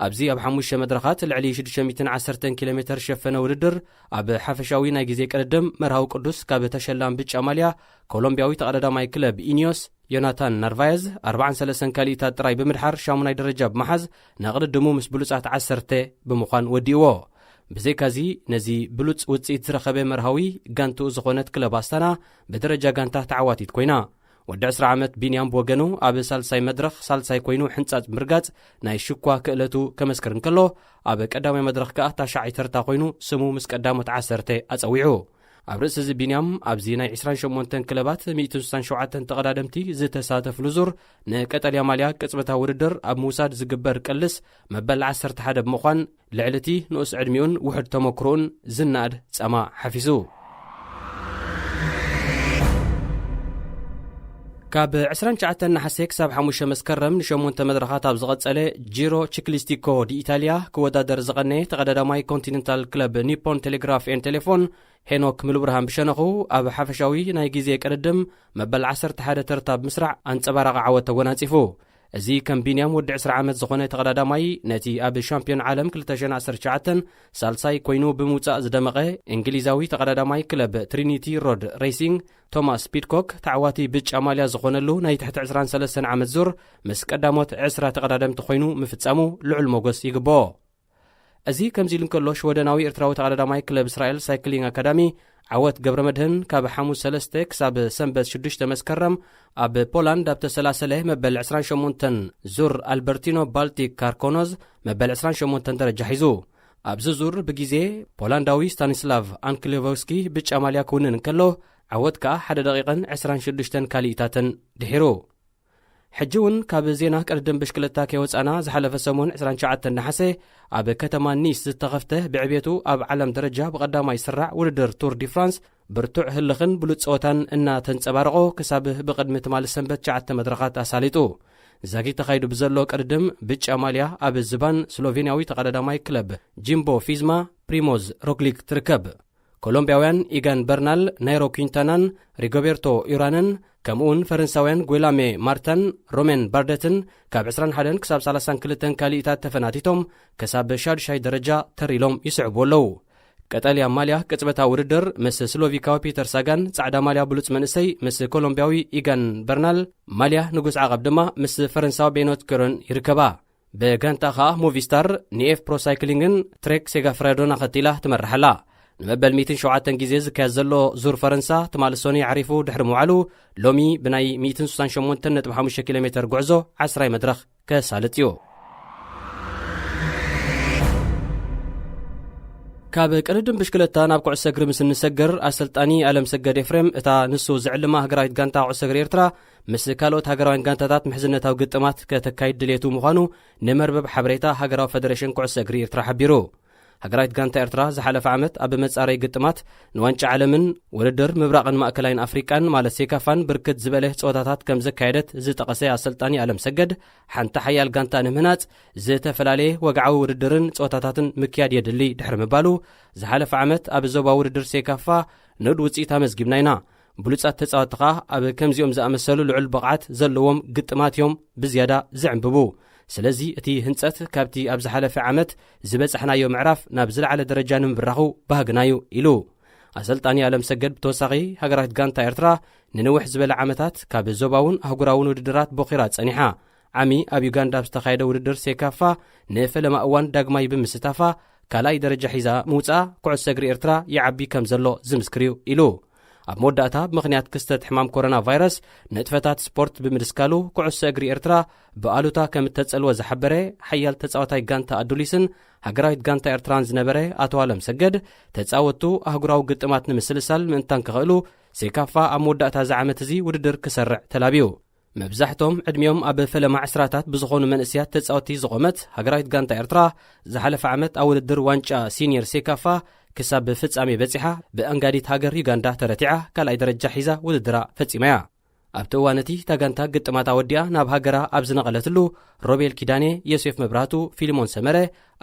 ኣብዚ ኣብ 5 መድረኻት ልዕሊ 610 ኪሎ ሜትር ሸፈነ ውድድር ኣብ ሓፈሻዊ ናይ ግዜ ቅድድም መርሃዊ ቅዱስ ካብ ተሸላም ብጫ ማልያ ኮሎምቢያዊ ተቐዳዳማይ ክለብ ኢኒዮስ ዮናታን ናርቫየዝ 43 ካልኢታት ጥራይ ብምድሓር 8ይ ደረጃ ብመሓዝ ናቕድድሙ ምስ ብሉጻት 10 ብምዃን ወዲእዎ ብዘይካዚ ነዚ ብሉጽ ውፅኢት ዝረኸበ መርሃዊ ጋንቱ ዝኾነት ክለብ ኣስታና ብደረጃ ጋንታ ተዓዋቲት ኮይና ወዲ 10 ዓመት ቢንያም ብወገኑ ኣብ ሳልሳይ መድረኽ ሳልሳይ ኮይኑ ሕንጻጽ ምርጋጽ ናይ ሽኳ ክእለቱ ከመስክር እንከሎ ኣብ ቀዳማይ መድረኽ ከኣ ታሻዓይ ተርታ ኮይኑ ስሙ ምስ ቀዳሞት 10 ኣጸዊዑ ኣብ ርእሲ እዚ ቢንያም ኣብዚ ናይ 28 ክለባት 167 ተቐዳደምቲ ዝተሳተፍሉ ዙር ንቀጠልያ ማልያ ቅጽበታዊ ውድድር ኣብ ምውሳድ ዝግበር ቅልስ መበል 11 ብምዃን ልዕሊ እቲ ንኡስ ዕድሚኡን ውሕድ ተመክሮኡን ዝናድ ጸማ ሓፊሱ ካብ 29 ናሓሴ ክሳብ 5 መስከረም ንሸሞንተ መድረኻት ኣብ ዝቐጸለ ጂሮ ቺክሊስቲኮ ዲ ኢታልያ ክወዳደር ዝቐነየ ተቐዳዳማይ ኮንቲኔንታል ክለብ ኒፖን ቴሌግራፍ ኤን ቴሌፎን ሄኖክ ምልብርሃን ብሸነኹ ኣብ ሓፈሻዊ ናይ ግዜ ቅድድም መበል 11 ተርታብ ምስራዕ ኣንጸባራቒ ዓወት ተጎናጺፉ። እዚ ከም ቢንያም ወዲ 20 ዓመት ዝኾነ ተቐዳዳማይ ነቲ ኣብ ሻምፒዮን ዓለም 2019 ሳልሳይ ኮይኑ ብምውጻእ ዝደመቐ እንግሊዛዊ ተቐዳዳማይ ክለብ ትሪኒቲ ሮድ ሬሲንግ ቶማስ ፒድኮክ ተዓዋቲ ብጫ ማልያ ዝኾነሉ ናይ ትሕቲ 23 ዓመት ዙር ምስ ቀዳሞት 20 ተቐዳደምቲ ኮይኑ ምፍጻሙ ልዑል ሞገስ ይግብኦ። እዚ ከምዚ ኢሉ እንከሎ ሽወደናዊ ኤርትራዊ ተቐዳዳማይ ክለብ እስራኤል ሳይክሊንግ አካዳሚ ዓወት ገብረ መድህን ካብ ሓሙስ 3 ክሳብ ሰንበት 6 መስከረም ኣብ ፖላንድ ኣብ ተሰላሰለ መበል 28 ዙር አልበርቲኖ ባልቲክ ካርኮኖዝ መበል 28 ደረጃ ሒዙ። ኣብዚ ዙር ብግዜ ፖላንዳዊ ስታኒስላቭ አንክሌቮስኪ ብጫ ማልያ ክውንን እንከሎ ዓወት ከዓ 1 ደቂቕን 26 ካሊእታትን ድሒሩ። ሕጂ እውን ካብ ዜና ቅድድም ብሽክለታ ከይወፃና ዝሓለፈ ሰሙን 29 ናሓሴ ኣብ ከተማ ኒስ ዝተኸፍተ ብዕቤቱ ኣብ ዓለም ደረጃ ብቐዳማይ ስራዕ ውድድር ቱር ዲ ፍራንስ ብርቱዕ ህልኽን ብሉፅ ፀወታን እናተንፀባረቆ ክሳብ ብቅድሚ ትማል ሰንበት 9 መድረኻት ኣሳሊጡ። ዛጊ ተኻይዱ ብዘሎ ቅድድም ብጫ ማልያ ኣብ ዝባን ስሎቬንያዊ ተቐዳዳማይ ክለብ ጂምቦ ፊዝማ ፕሪሞዝ ሮግሊክ ትርከብ። ኮሎምቢያውያን ኢጋን በርናል፣ ናይሮ ኩንታናን፣ ሪጎቤርቶ ዩራንን ከምኡውን ፈረንሳውያን ጓላሜ ማርታን ሮሜን ባርደትን ካብ 21 ክሳብ 32 ካሊእታት ተፈናቲቶም ክሳብ ሻድሻይ ደረጃ ተሪሎም ይስዕቡ ኣለዉ። ቀጠልያ ማልያ ቅጽበታዊ ውድድር ምስ ስሎቪካዊ ፒተር ሳጋን፣ ጻዕዳ ማልያ ብሉፅ መንእሰይ ምስ ኮሎምቢያዊ ኢጋን በርናል፣ ማልያ ንጉስ ዓቐብ ድማ ምስ ፈረንሳዊ ቤኖት ኮረን ይርከባ። ብጋንታ ኸኣ ሙቪስታር ኒኤፍ ፕሮ ሳይክሊንግን ትሬክ ሴጋፍሬዶና ኸቲላ ትመርሓላ። ንመበል 107 ግዜ ዝካየድ ዘሎ ዙር ፈረንሳ ትማል ሶኒ ዓሪፉ ድሕሪ ምውዓሉ ሎሚ ብናይ 168.5 ኪሎ ሜትር ጉዕዞ 10 መድረኽ ከሳልጥ እዩ። ካብ ቅድድም ብሽክለታ ናብ ኩዕሶ እግሪ ምስ እንሰግር ኣሰልጣኒ ኣለምሰገድ ኤፍሬም እታ ንሱ ዝዕልማ ሃገራዊት ጋንታ ኩዕሶ እግሪ ኤርትራ ምስ ካልኦት ሃገራውያን ጋንታታት ምሕዝነታዊ ግጥማት ከተካይድ ድሌቱ ምዃኑ ንመርበብ ሓበሬታ ሃገራዊ ፌደሬሽን ኩዕሶ እግሪ ኤርትራ ሓቢሩ። ሃገራዊት ጋንታ ኤርትራ ዝሓለፈ ዓመት ኣብ መጻረይ ግጥማት ንዋንጫ ዓለምን ውድድር ምብራቕን ማእከላይን ኣፍሪቃን ማለት ሴካፋን ብርክት ዝበለ ፀወታታት ከም ዘካየደት ዝጠቐሰ ኣሰልጣኒ ኣለምሰገድ ሓንቲ ሓያል ጋንታ ንምህናፅ ዝተፈላለየ ወግዓዊ ውድድርን ፀወታታትን ምክያድ የድሊ ድሕሪ ምባሉ ዝሓለፈ ዓመት ኣብ ዞባ ውድድር ሴካፋ ንኡድ ውፅኢት ኣመዝጊብና ኢና። ብሉፃት ተፃወቲ ኸኣ ኣብ ከምዚኦም ዝኣመሰሉ ልዑል ብቕዓት ዘለዎም ግጥማት እዮም ብዝያዳ ዝዕንብቡ። ስለዚ እቲ ህንፀት ካብቲ ኣብ ዝሓለፈ ዓመት ዝበፅሕናዮ ምዕራፍ ናብ ዝለዓለ ደረጃ ንምብራኹ ባህግናዩ ኢሉ ኣሰልጣኒ ኣለምሰገድ። ብተወሳኺ ሃገራዊት ጋንታ ኤርትራ ንንውሕ ዝበለ ዓመታት ካብ ዞባውን ኣህጉራውን ውድድራት ቦኺራ ጸኒሓ። ዓሚ ኣብ ዩጋንዳ ዝተኻየደ ውድድር ሴካፋ ንፈለማ እዋን ዳግማይ ብምስታፋ ካልኣይ ደረጃ ሒዛ ምውፃእ ኩዕሶ እግሪ ኤርትራ ይዓቢ ከም ዘሎ ዝምስክር እዩ ኢሉ። ኣብ መወዳእታ ብምኽንያት ክስተት ሕማም ኮሮና ቫይረስ ንጥፈታት ስፖርት ብምድስካሉ ኩዕሶ እግሪ ኤርትራ ብኣሉታ ከም እተጸልወ ዝሓበረ ሓያል ተጻዋታይ ጋንታ ኣዱሊስን ሃገራዊት ጋንታ ኤርትራን ዝነበረ ኣቶ ኣለምሰገድ ተጻወቱ ኣህጉራዊ ግጥማት ንምስልሳል ምእንታን ክኽእሉ ሴካፋ ኣብ መወዳእታ ዝዓመት እዚ ውድድር ክሰርዕ ተላብዩ። መብዛሕቶም ዕድሚኦም ኣብ ፈለማ ዕስራታት ብዝኾኑ መንእስያት ተጻወቲ ዝቖመት ሃገራዊት ጋንታ ኤርትራ ዝሓለፈ ዓመት ኣብ ውድድር ዋንጫ ሲኒየር ሴካፋ ክሳብ ፍጻሜ በፂሓ ብኣንጋዲት ሃገር ዩጋንዳ ተረቲዓ ካልኣይ ደረጃ ሒዛ ውድድራ ፈጺማ እያ። ኣብቲ እዋነቲ ታጋንታ ግጥማት ኣወዲኣ ናብ ሃገራ ኣብ ዝነቐለትሉ ሮቤል ኪዳኔ፣ ዮሴፍ መብራህቱ፣ ፊልሞን ሰመረ፣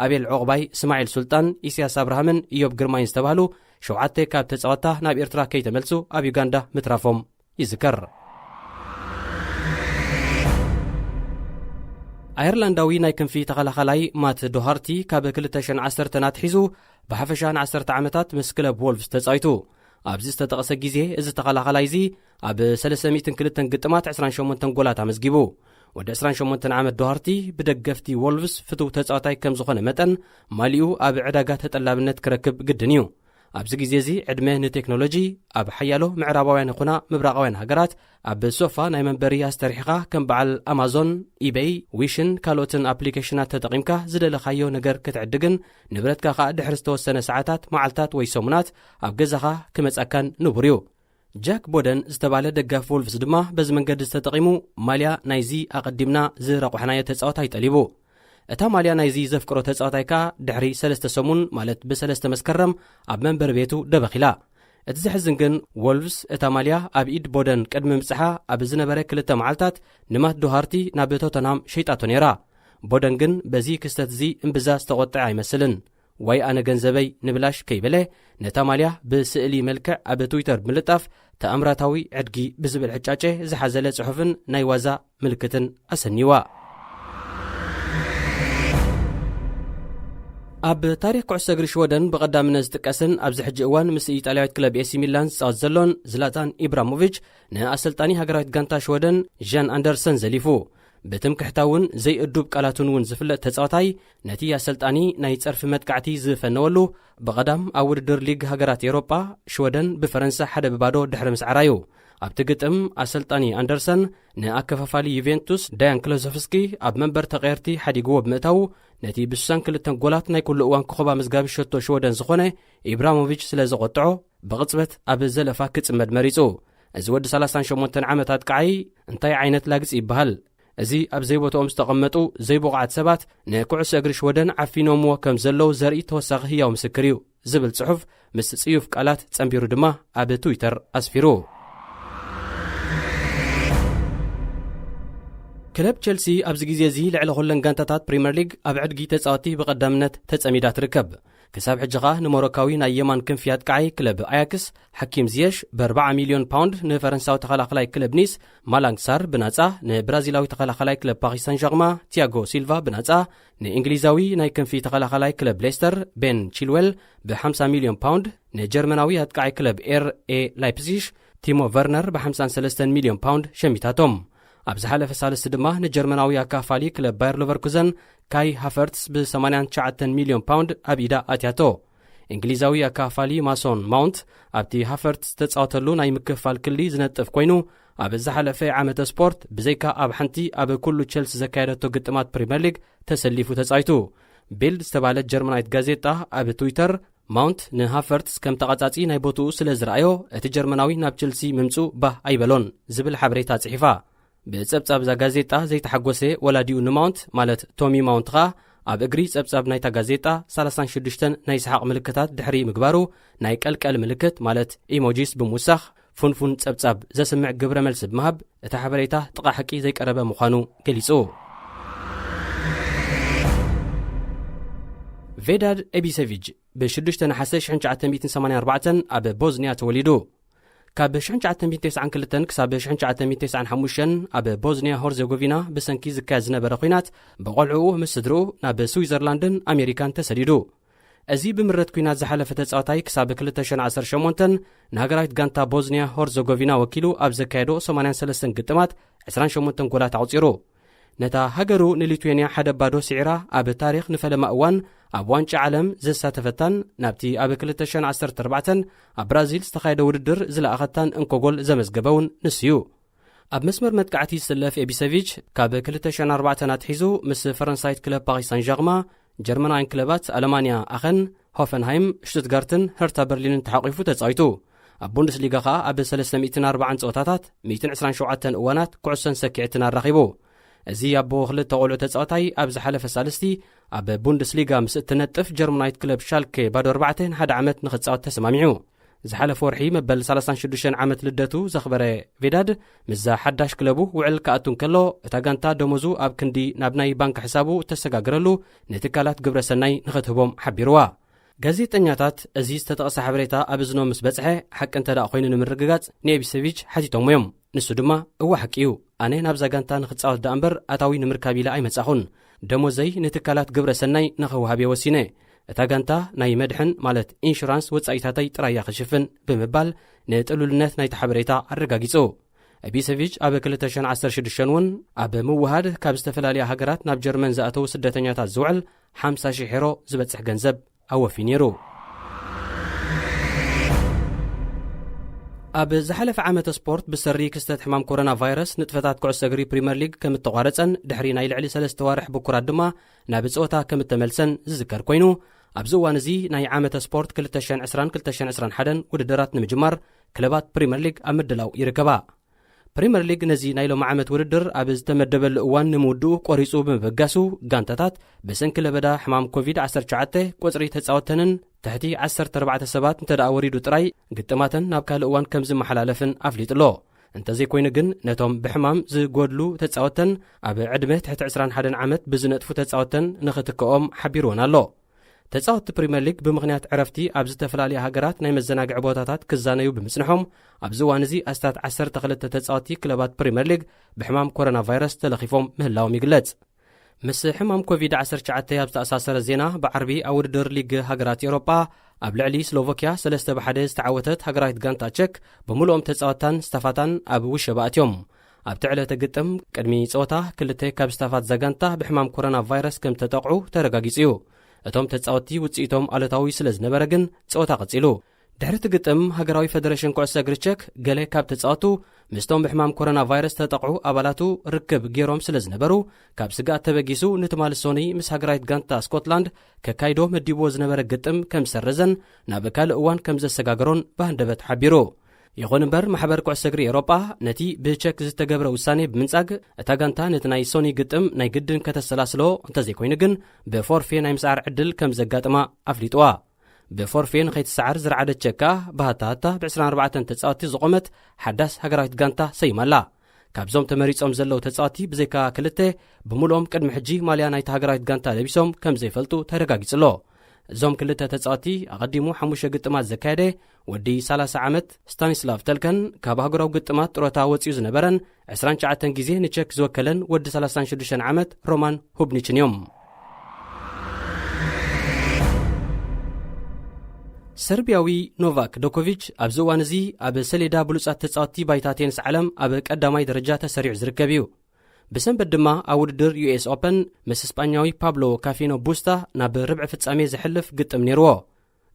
ኣቤል ዕቑባይ፣ እስማዒል ሱልጣን፣ ኢስያስ ኣብርሃምን ኢዮብ ግርማይን ዝተባህሉ 7 ካብ ተጻወታ ናብ ኤርትራ ከይተመልሱ ኣብ ዩጋንዳ ምትራፎም ይዝከር። ኣየርላንዳዊ ናይ ክንፊ ተኸላኸላይ ማት ዶሃርቲ ካብ 2010 ናትሒዙ ብሓፈሻ ን10 ዓመታት ምስ ክለብ ወልቭስ ተጻዊቱ። ኣብዚ ዝተጠቐሰ ግዜ እዚ ተኸላኸላይ እዚ ኣብ 302 ግጥማት 28 ጎላት ኣመዝጊቡ። ወዲ 28 ዓመት ዶሃርቲ ብደገፍቲ ወልቭስ ፍቱው ተጻዋታይ ከም ዝኾነ መጠን ማሊኡ ኣብ ዕዳጋ ተጠላብነት ክረክብ ግድን እዩ። ኣብዚ ግዜ እዚ ዕድመ ንቴክኖሎጂ ኣብ ሓያሎ ምዕራባውያን ይኹና ምብራቃውያን ሃገራት ኣብ ሶፋ ናይ መንበሪ ኣስተሪሕኻ ከም በዓል ኣማዞን፣ ኢቤይ፣ ዊሽን ካልኦትን ኣፕሊኬሽናት ተጠቒምካ ዝደለኻዮ ነገር ክትዕድግን ንብረትካ ኸኣ ድሕሪ ዝተወሰነ ሰዓታት መዓልታት ወይ ሰሙናት ኣብ ገዛኻ ክመጻካን ንቡር እዩ። ጃክ ቦደን ዝተባለ ደጋፊ ወልቭስ ድማ በዚ መንገዲ ዝተጠቒሙ ማልያ ናይዚ ኣቐዲምና ዝረቑሕናዮ ተጻዋታይ ጠሊቡ። እታ ማልያ ናይዚ ዘፍቅሮ ተጻዋታይካ ድሕሪ 3 ሰሙን ማለት ብ3 መስከረም ኣብ መንበር ቤቱ ደበኺላ። እቲ ዝሕዝን ግን ወልቭስ እታ ማልያ ኣብ ኢድ ቦደን ቅድሚ ምጽሓ ኣብ ዝነበረ 2 መዓልታት ንማት ዶሃርቲ ናብ ቶተንሃም ሸይጣቶ ነይራ። ቦደን ግን በዚ ክስተት እዚ እምብዛ ዝተቖጥዐ ኣይመስልን። ወይ ኣነ ገንዘበይ ንብላሽ ከይበለ ነታ ማልያ ብስእሊ መልክዕ ኣብ ትዊተር ብምልጣፍ ተኣምራታዊ ዕድጊ ብዝብል ሕጫጨ ዝሓዘለ ጽሑፍን ናይ ዋዛ ምልክትን ኣሰኒዋ። ኣብ ታሪክ ኩዕሶ እግሪ ሽወደን ብቐዳምነት ዝጥቀስን ኣብዚ ሕጂ እዋን ምስ ኢጣልያዊት ክለብ ኤሲ ሚላን ዝጻወት ዘሎን ዝላጣን ኢብራሞቪች ንኣሰልጣኒ ሃገራዊት ጋንታ ሽወደን ዣን ኣንደርሰን ዘሊፉ። ብትምክሕታውን ዘይእዱብ ቃላቱን እውን ዝፍለጥ ተጻዋታይ ነቲ ኣሰልጣኒ ናይ ጸርፊ መጥቃዕቲ ዝፈነወሉ ብቐዳም ኣብ ውድድር ሊግ ሃገራት ኤውሮጳ ሽወደን ብፈረንሳ 1-0 ድሕሪ ምስዓራዩ። ኣብቲ ግጥም ኣሰልጣኒ ኣንደርሰን ንኣከፋፋሊ ዩቬንቱስ ዳያን ክሎዞፍስኪ ኣብ መንበር ተቐየርቲ ሓዲግዎ ብምእታው ነቲ ብ62 ጎላት ናይ ኩሉ እዋን ክኸባ መዝጋቢ ሸቶ ሽወደን ዝኾነ ኢብራሞቪች ስለ ዘቖጥዖ ብቕጽበት ኣብ ዘለፋ ክጽመድ መሪጹ። እዚ ወዲ 38 ዓመታት ከዓይ እንታይ ዓይነት ላግፂ ይበሃል? እዚ ኣብ ዘይቦትኦም ዝተቐመጡ ዘይቦቕዓት ሰባት ንኩዕሶ እግሪ ሽወደን ዓፊኖምዎ ከም ዘለዉ ዘርኢ ተወሳኺ ህያው ምስክር እዩ ዝብል ጽሑፍ ምስ ጽዩፍ ቃላት ጸንቢሩ ድማ ኣብ ትዊተር ኣስፊሩ። ክለብ ቸልሲ ኣብዚ ግዜ እዚ ልዕሊ ኩለን ጋንታታት ፕሪምየር ሊግ ኣብ ዕድጊ ተጻወቲ ብቐዳምነት ተጸሚዳ ትርከብ። ክሳብ ሕጂ ኸ ንሞሮካዊ ናይ የማን ክንፊ ኣጥቃዓይ ክለብ ኣያክስ ሓኪም ዝየሽ ብ40 ሚልዮን ፓውንድ ንፈረንሳዊ ተኸላኸላይ ክለብ ኒስ ማላንግ ሳር ብናጻ ንብራዚላዊ ተኸላኸላይ ክለብ ፓሪስ ሳን ዠርማ ቲያጎ ሲልቫ ብናጻ ንእንግሊዛዊ ናይ ክንፊ ተኸላኸላይ ክለብ ሌስተር ቤን ቺልዌል ብ50 ሚልዮን ፓውንድ ንጀርመናዊ ኣጥቃዓይ ክለብ ኤርኤ ላይፕዚግ ቲሞ ቨርነር ብ53 ሚልዮን ፓውንድ ሸሚታቶም። ኣብ ዝሓለፈ ሳልስቲ ድማ ንጀርመናዊ ኣካፋሊ ክለብ ባየር ሌቨርኩዘን ካይ ሃፈርትስ ብ89 ሚልዮን ፓውንድ ኣብ ኢዳ ኣትያቶ። እንግሊዛዊ ኣካፋሊ ማሶን ማውንት ኣብቲ ሃፈርትስ ተጻወተሉ ናይ ምክፍፋል ክሊ ዝነጥፍ ኮይኑ ኣብ ዝሓለፈ ዓመተ ስፖርት ብዘይካ ኣብ ሓንቲ ኣብ ኩሉ ቸልሲ ዘካየደቶ ግጥማት ፕሪምየር ሊግ ተሰሊፉ ተጻይቱ። ቢልድ ዝተባለት ጀርመናዊት ጋዜጣ ኣብ ትዊተር ማውንት ንሃፈርትስ ከም ተቐጻጺ ናይ ቦትኡ ስለ ዝረኣዮ እቲ ጀርመናዊ ናብ ቸልሲ ምምፁ ባህ ኣይበሎን ዝብል ሓበሬታ ጽሒፋ። ብጸብጻብ ዛ ጋዜጣ ዘይተሓጐሰ ወላዲኡ ንማውንት ማለት ቶሚ ማውንት ኸ ኣብ እግሪ ጸብጻብ ናይታ ጋዜጣ 36 ናይ ሰሓቕ ምልክታት ድሕሪ ምግባሩ ናይ ቀልቀል ምልክት ማለት ኢሞጂስ ብምውሳኽ ፉንፉን ጸብጻብ ዘስምዕ ግብረ መልሲ ብምሃብ እቲ ሓበሬታ ጥቓ ሓቂ ዘይቀረበ ምዃኑ ገሊጹ። ቬዳድ ኤቢሴቪጅ ብ6 ነሓሴ 1984 ኣብ ቦዝንያ ተወሊዱ። ካብ 1992 ክሳብ 1995 ኣብ ቦዝንያ ሆርዘጎቪና ብሰንኪ ዝካየድ ዝነበረ ኲናት ብቖልዑኡ ምስ ስድርኡ ናብ ስዊዘርላንድን ኣሜሪካን ተሰዲዱ። እዚ ብምረት ኲናት ዝሓለፈ ተጻዋታይ ክሳብ 2018 ንሃገራዊት ጋንታ ቦዝንያ ሆርዘጎቪና ወኪሉ ኣብ ዘካየዶ 83 ግጥማት 28 ጎላት ኣውፂሩ። ነታ ሃገሩ ንሊትዌንያ 1-0 ሲዒራ ኣብ ታሪኽ ንፈለማ እዋን ኣብ ዋንጫ ዓለም ዘሳተፈታን ናብቲ ኣብ 2014 ኣብ ብራዚል ዝተኻየደ ውድድር ዝለኣኸታን እንኮጎል ዘመዝገበውን ንስዩ። ኣብ መስመር መጥቃዕቲ ዝስለፍ ኤቢሴቪች ካብ 2004 ኣትሒዙ ምስ ፈረንሳይት ክለብ ፓሪስ ሳን ዠርማ ጀርመናውያን ክለባት ኣለማንያ ኣኸን፣ ሆፈንሃይም፣ ሽቱትጋርትን ሄርታ በርሊንን ተሓቒፉ ተጻዊቱ። ኣብ ቡንደስሊጋ ኸ ኣብ 340 ፀወታታት 127 እዋናት ኩዕሶን ሰኪዕትን ኣራኺቡ። እዚ ኣቦ ክልተ ቆልዑ ተጻዋታይ ኣብ ዝሓለፈ ሳልስቲ ኣብ ቡንደስሊጋ ምስ እትነጥፍ ጀርመናዊት ክለብ ሻልኬ ባዶ 4 1 ዓመት ንኽጻወት ተሰማሚዑ። ዝሓለፈ ወርሒ መበል 36 ዓመት ልደቱ ዘኽበረ ቬዳድ ምዛ ሓዳሽ ክለቡ ውዕል ከኣቱን ከሎ እታ ጋንታ ደሞዙ ኣብ ክንዲ ናብ ናይ ባንኪ ሕሳቡ ተሰጋግረሉ ንትካላት ግብረ ሰናይ ንኽትህቦም ሓቢርዋ። ጋዜጠኛታት እዚ ዝተጠቕሰ ሓበሬታ ኣብ እዝኖም ምስ በጽሐ ሓቂ እንተደኣ ኮይኑ ንምርግጋጽ ንኤቢሴቪች ሓቲቶም እዮም። ንሱ ድማ እዋ ሓቂ እዩ፣ ኣነ ናብዛ ጋንታ ንኽጻወት ዳ እምበር ኣታዊ ንምርካብ ኢለ ኣይመጻኹን፣ ደሞዘይ ንትካላት ግብረ ሰናይ ንኽውሃብ ወሲነ፣ እታ ጋንታ ናይ መድሕን ማለት ኢንሹራንስ ወጻኢታተይ ጥራያ ክሽፍን ብምባል ንጥሉልነት ናይቲ ሓበሬታ ኣረጋጊጹ። ኤቢሴቪች ኣብ 2016 እውን ኣብ ምውሃድ ካብ ዝተፈላለያ ሃገራት ናብ ጀርመን ዝኣተዉ ስደተኛታት ዝውዕል 50,000 ዩሮ ዝበጽሕ ገንዘብ ኣወፊ ነይሩ። ኣብ ዝሓለፈ ዓመተ ስፖርት ብሰሪ ክስተት ሕማም ኮሮና ቫይረስ ንጥፈታት ኩዕሶ እግሪ ፕሪምየር ሊግ ከም እተቋረፀን ድሕሪ ናይ ልዕሊ 3 ዋርሕ ብኩራት ድማ ናብ ፀወታ ከም እተመልሰን ዝዝከር ኮይኑ ኣብዚ እዋን እዚ ናይ ዓመተ ስፖርት 2020-2021 ውድድራት ንምጅማር ክለባት ፕሪምየር ሊግ ኣብ ምድላው ይርከባ። ፕሪምየር ሊግ ነዚ ናይ ሎም ዓመት ውድድር ኣብ ዝተመደበሉ እዋን ንምውድኡ ቆሪጹ ብምበጋሱ ጋንታታት ብሰንኪ ለበዳ ሕማም ኮቪድ-19 ቁጽሪ ተጻወተንን ትሕቲ 14 ሰባት እንተደኣ ወሪዱ ጥራይ ግጥማትን ናብ ካልእ እዋን ከም ዝመሓላለፍን ኣፍሊጡሎ። እንተዘይኮይኑ ግን ነቶም ብሕማም ዝጐድሉ ተጻወተን ኣብ ዕድመ ትሕቲ 21 ዓመት ብዝነጥፉ ተጻወተን ንኽትክኦም ሓቢርዎን ኣሎ። ተጻወቲ ፕሪምየር ሊግ ብምኽንያት ዕረፍቲ ኣብ ዝተፈላለየ ሃገራት ናይ መዘናግዒ ቦታታት ክዛነዩ ብምጽንሖም ኣብዚ እዋን እዚ ኣስታት 12 ተጻወቲ ክለባት ፕሪምየር ሊግ ብሕማም ኮሮና ቫይረስ ተለኺፎም ምህላዎም ይግለጽ። ምስ ሕማም ኮቪድ-19 ኣብ ዝተኣሳሰረ ዜና ብዓርቢ ኣብ ውድድር ሊግ ሃገራት ኤውሮጳ ኣብ ልዕሊ ስሎቫኪያ 3-1 ዝተዓወተት ሃገራዊት ጋንታ ቼክ ብምልኦም ተጻወታን ስታፋታን ኣብ ውሽበ ኣትዮም። ኣብቲ ዕለተ ግጥም ቅድሚ ጸወታ ክልተ ካብ ስታፋት ዘጋንታ ብሕማም ኮሮና ቫይረስ ከም ተጠቕዑ ተረጋጊጹ እዩ። እቶም ተጻወቲ ውጽኢቶም ኣለታዊ ስለ ዝነበረ ግን ጸወታ ቐጺሉ። ድሕሪ ግጥም ሃገራዊ ፌደሬሽን ኩዕሶ እግሪ ቼክ ገለ ካብ ተጻወቱ ምስቶም ብሕማም ኮሮና ቫይረስ ተጠቕዑ ኣባላቱ ርክብ ገይሮም ስለ ዝነበሩ ካብ ስጋኣት ተበጊሱ ንትማሊ ሶኒ ምስ ሃገራዊት ጋንታ ስኮትላንድ ከካይዶ መዲብዎ ዝነበረ ግጥም ከም ዝሰረዘን ናብ ካልእ እዋን ከም ዘሰጋገሮን ባህንደበት ሓቢሩ። ይኹን እምበር ማሕበር ኩዕሶ እግሪ ኤውሮጳ ነቲ ብቼክ ዝተገብረ ውሳኔ ብምንጻግ እታ ጋንታ ነቲ ናይ ሶኒ ግጥም ናይ ግድን ከተሰላስሎ እንተዘይኮይኑ ግን ብፎርፌ ናይ ምስዓር ዕድል ከም ዘጋጥማ ኣፍሊጥዋ። ብፎርፌ ንኸይትሰዓር ዝረዓደት ቼክ ባህታታ ብ24 ተጻወቲ ዝቖመት ሓዳስ ሃገራዊት ጋንታ ሰይማላ። ካብዞም ተመሪጾም ዘለዉ ተጻወቲ ብዘይካ ክልተ ብምልኦም ቅድሚ ሕጂ ማልያ ናይቲ ሃገራዊት ጋንታ ለቢሶም ከም ዘይፈልጡ ተረጋጊጹሎ። እዞም ክልተ ተጻወቲ ኣቐዲሙ 5 ግጥማት ዘካየደ ወዲ 30 ዓመት ስታኒስላቭ ተልከን ካብ ሃገራዊ ግጥማት ጥሮታ ወፂኡ ዝነበረን 29 ግዜ ንቼክ ዝወከለን ወዲ 36 ዓመት ሮማን ሁብኒችን እዮም። ሰርቢያዊ ኖቫክ ዶኮቪች ኣብዚ እዋን እዚ ኣብ ሰሌዳ ብሉጻት ተጻወቲ ባይታ ቴኒስ ዓለም ኣብ ቀዳማይ ደረጃ ተሰሪዑ ዝርከብ እዩ። ብሰንበት ድማ ኣብ ውድድር ዩኤስ ኦፐን ምስ እስጳኛዊ ፓብሎ ካፊኖ ቡስታ ናብ ርብዒ ፍጻሜ ዝሕልፍ ግጥም ነይርዎ።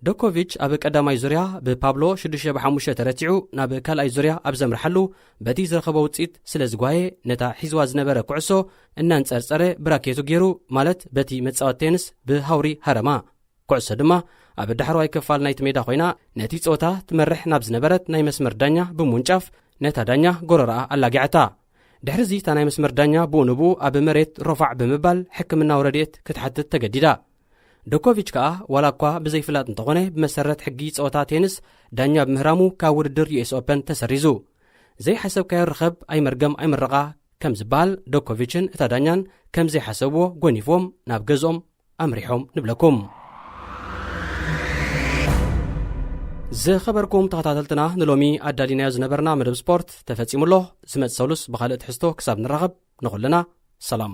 ዶኮቪች ኣብ ቀዳማይ ዙርያ ብፓብሎ 6-5 ተረቲዑ ናብ ካልኣይ ዙርያ ኣብ ዘምርሓሉ በቲ ዝረኸበ ውፅኢት ስለ ዝጓየ ነታ ሒዝዋ ዝነበረ ኩዕሶ እናንጸርጸረ ብራኬቱ ገይሩ ማለት በቲ መጻወት ቴኒስ ብሃውሪ ሃረማ። ኩዕሶ ድማ ኣብ ዳሕረዋይ ክፋል ናይቲ ሜዳ ኮይና ነቲ ጾታ ትመርሕ ናብ ዝነበረት ናይ መስመር ዳኛ ብምውንጫፍ ነታ ዳኛ ጎረርኣ ኣላጊዓታ። ድሕሪዚ እታ ናይ መስመር ዳኛ ብኡንብኡ ኣብ መሬት ሮፋዕ ብምባል ሕክምናዊ ረድኤት ክትሓትት ተገዲዳ። ዶኮቪች ከዓ ዋላ እኳ ብዘይፍላጥ እንተኾነ ብመሰረት ሕጊ ጸወታ ቴኒስ ዳኛ ብምህራሙ ካብ ውድድር ዩኤስ ኦፐን ተሰሪዙ። ዘይሓሰብካዮ ርኸብ ኣይመርገም ኣይምረቓ ከም ዝበሃል ዶኮቪችን እታ ዳኛን ከም ዘይሓሰብዎ ጐኒፎም ናብ ገዝኦም ኣምሪሖም ንብለኩም። ዝኸበርኩም ተኸታተልትና ንሎሚ ኣዳሊናዮ ዝነበርና መደብ ስፖርት ተፈጺሙሎ። ዝመጽእ ሰሉስ ብኻልእ ትሕዝቶ ክሳብ ንራኸብ ንኹልና ሰላም።